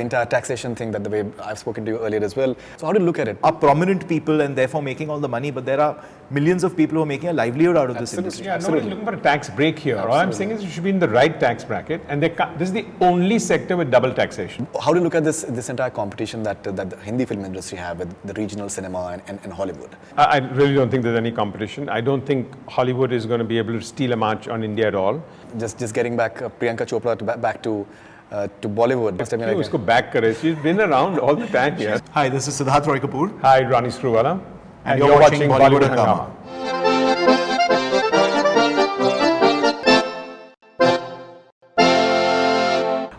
entire taxation thing, that the way I've spoken to you earlier as well. So how do you look at it? Are prominent people and therefore making all the money, but there are millions of people who are making a livelihood out of this industry. Yeah, nobody's looking for a tax break here. All I'm saying is you should be in the right tax bracket, and this is the only sector with double taxation. How do you look at this entire competition that the Hindi film industry have with the regional cinema and Hollywood? I really don't think there's any competition. I don't think Hollywood is going to be able to steal a march on India at all. Just getting back Priyanka Chopra back to Bollywood. Usko back kare. She's been around all the time here. Hi, this is Siddharth Roy Kapur. Hi, Ronnie Screwvala. And you're watching Bollywood Hungama.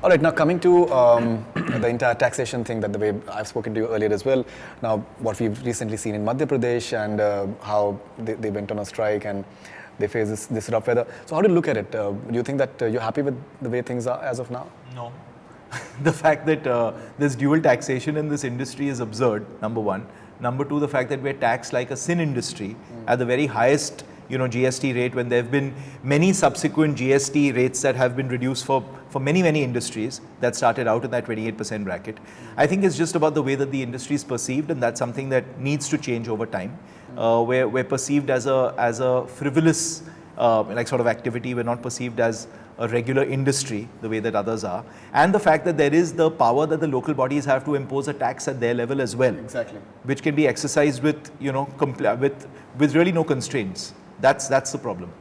All right, now coming to the entire taxation thing, that the way I've spoken to you earlier as well. Now, what we've recently seen in Madhya Pradesh and how they went on a strike and they face this rough weather. So how do you look at it? Do you think that you're happy with the way things are as of now? No. The fact that there's dual taxation in this industry is absurd, number one. Number two, the fact that we're taxed like a sin industry at the very highest GST rate, when there have been many subsequent GST rates that have been reduced for many industries that started out in that 28% bracket. I think it's just about the way that the industry is perceived, and that's something that needs to change over time. We're perceived as a frivolous sort of activity. We're not perceived as a regular industry the way that others are, and the fact that there is the power that the local bodies have to impose a tax at their level as well, exactly, which can be exercised with with really no constraints. That's the problem.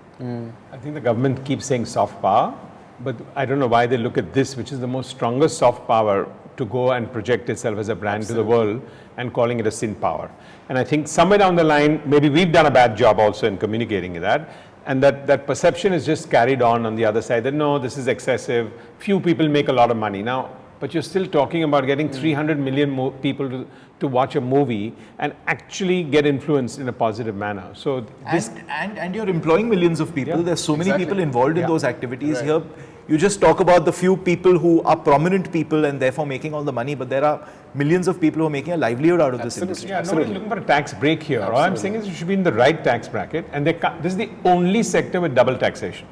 I think the government keeps saying soft power, but I don't know why they look at this, which is the most strongest soft power, to go and project itself as a brand to the world and calling it a sin power. And I think somewhere down the line, maybe we've done a bad job also in communicating that. And that perception is just carried on the other side, that no, this is excessive, few people make a lot of money. Now, but you're still talking about getting 300 million people to watch a movie and actually get influenced in a positive manner. So this and you're employing millions of people. Yeah, there's so many people involved in those activities. Here, you just talk about the few people who are prominent people and therefore making all the money, but there are millions of people who are making a livelihood out of this industry. Yeah, nobody's looking for a tax break here. All I'm saying is you should be in the right tax bracket, and this is the only sector with double taxation.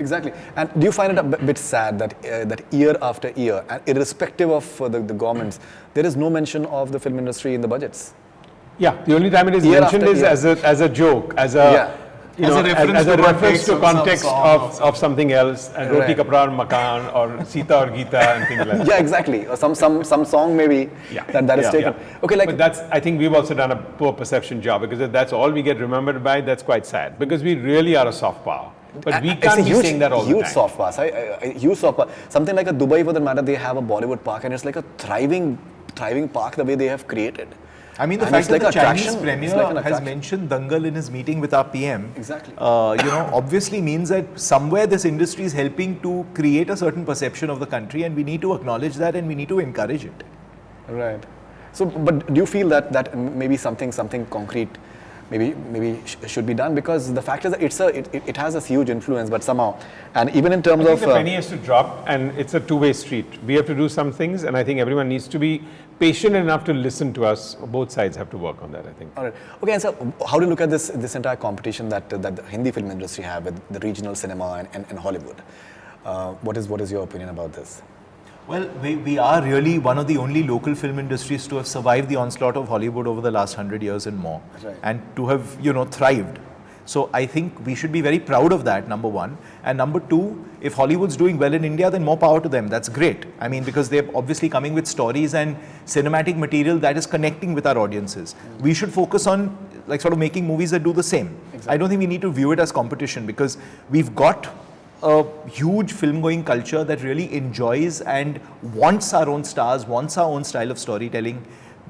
Exactly. And do you find it a bit sad that that year after year, and irrespective of the governments, there is no mention of the film industry in the budgets? Yeah, the only time it is mentioned is as a joke, as a reference to context of something else, and Roti Kapra or Makan or Sita or Gita and things like that. Yeah, exactly. Or some song maybe that is taken. Yeah. Okay, but I think we've also done a poor perception job, because if that's all we get remembered by, that's quite sad, because we really are a soft power. But we can't be saying that all the time. Huge soft power. Huge soft power. Something like a Dubai, for that matter, they have a Bollywood park, and it's like a thriving park the way they have created. I mean, the fact that the Chinese premier has mentioned Dangal in his meeting with our PM, exactly, obviously means that somewhere this industry is helping to create a certain perception of the country, and we need to acknowledge that and we need to encourage it. Right. So, but do you feel that maybe something concrete maybe should be done, because the fact is that it has this huge influence, but somehow, and even in terms of the penny has to drop, and it's a two-way street. We have to do some things, and I think everyone needs to be patient enough to listen to us. Both sides have to work on that, I think. All right. Okay, and so how do you look at this entire competition that the Hindi film industry have with the regional cinema and Hollywood? What is your opinion about this? Well, we are really one of the only local film industries to have survived the onslaught of Hollywood over the last 100 years and more, and to have thrived. So I think we should be very proud of that, number one. And number two, if Hollywood's doing well in India, then more power to them. That's great. I mean, because they're obviously coming with stories and cinematic material that is connecting with our audiences. We should focus on sort of making movies that do the same. Exactly. I don't think we need to view it as competition, because we've got a huge film-going culture that really enjoys and wants our own stars, wants our own style of storytelling.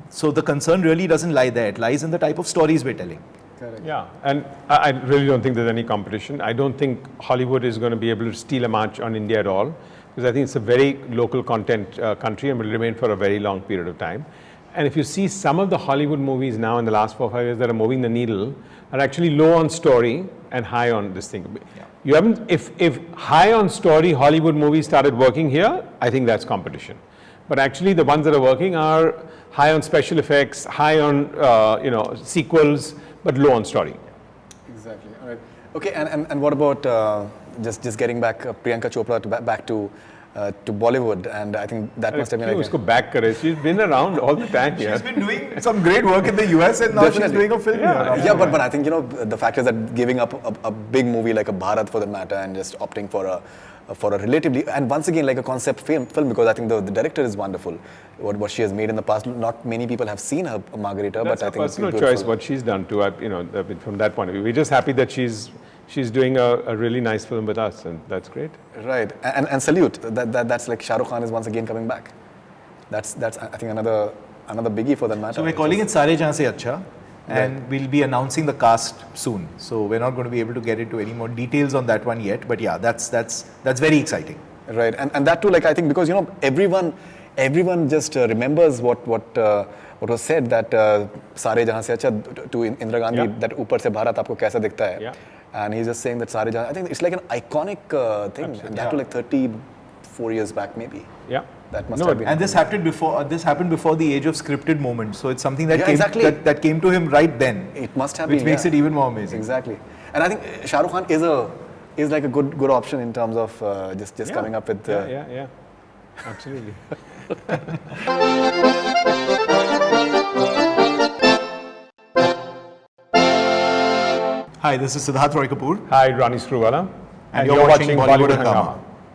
So the concern really doesn't lie there. It lies in the type of stories we're telling. Correct. Yeah, and I really don't think there's any competition. I don't think Hollywood is going to be able to steal a march on India at all, because I think it's a very local content country and will remain for a very long period of time. And if you see some of the Hollywood movies now in the last 4 or 5 years that are moving the needle, are actually low on story and high on this thing. Yeah. You haven't, if high on story Hollywood movies started working here, I think that's competition. But actually the ones that are working are high on special effects, high on sequels, but low on story. Exactly. All right. Okay. And what about just getting back Priyanka Chopra back to to Bollywood, and I think that must have been क्यों like. उसको back करे? She's been around all the time here. She's been doing some great work in the US and now she's Definitely. doing a film here. Yeah, but I think the fact is that giving up a big movie like a Bharat for that matter and just opting for a relatively, and once again like a concept film because I think the director is wonderful. What she has made in the past, not many people have seen her Margarita, That's but I a think it's personal beautiful. choice what she's done too. From that point of view, we're just happy that she's doing a really nice film with us, and that's great. Right, and salute. That's like Shah Rukh Khan is once again coming back. That's I think another biggie for that matter. So we're calling it Sare Jahan Se Acha, and we'll be announcing the cast soon. So we're not going to be able to get into any more details on that one yet. But yeah, that's very exciting. Right, and that too, like I think because everyone just remembers what was said that Sare Jahan Se Acha to Indira Gandhi, Yeah. that Upar Se Bharat aapko kaisa dikhta hai. Yeah. And he's just saying that Sare Jahan. I think it's like an iconic thing, and that too like 34 years back maybe. Yeah. That must have been. And this happened before the age of scripted moments. So it's something that Yeah, came exactly. that came to him right then. It must have which been, makes yeah. it even more amazing. Exactly, and I think Shah Rukh Khan is like a good option in terms of just Yeah. coming up with. Yeah. Absolutely. Hi, this is Siddharth Roy Kapur. Hi, Ronnie Screwvala. And you're watching Bollywood Hungama.